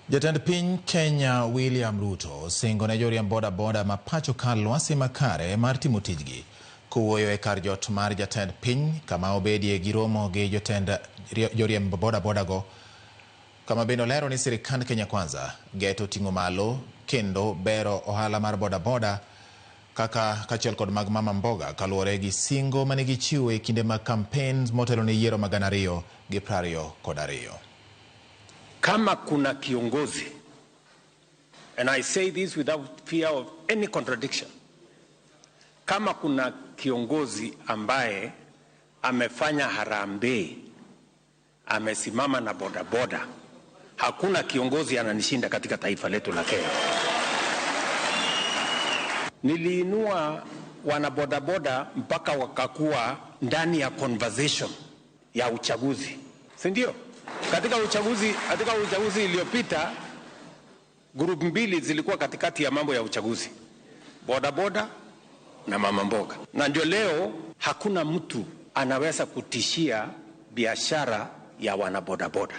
Jatend piny Kenya William Ruto singo ne joriemb boda ma pacho ka lwasi makare mar timo tijgi. Kuwuoyo e kar jot mar jatend piny kama obedie gi romo gi joriemb boda go, kama bende olero ni sirikand Kenya Kwanza geto ting'o malo kendo bero ohala mar boda kaka kachiel kod mag mama mboga kaluwore gi singo mane gichiwo e kinde mag campaigns motelo ne yiero mag 2022. Kama kuna kiongozi, and I say this without fear of any contradiction, kama kuna kiongozi ambaye amefanya harambee, amesimama na bodaboda, hakuna kiongozi ananishinda katika taifa letu la Kenya. Niliinua wanabodaboda mpaka wakakuwa ndani ya conversation ya uchaguzi, si ndio? Katika uchaguzi iliyopita, group mbili zilikuwa katikati ya mambo ya uchaguzi, bodaboda na mama mboga. Na ndio leo hakuna mtu anaweza kutishia biashara ya wanabodaboda.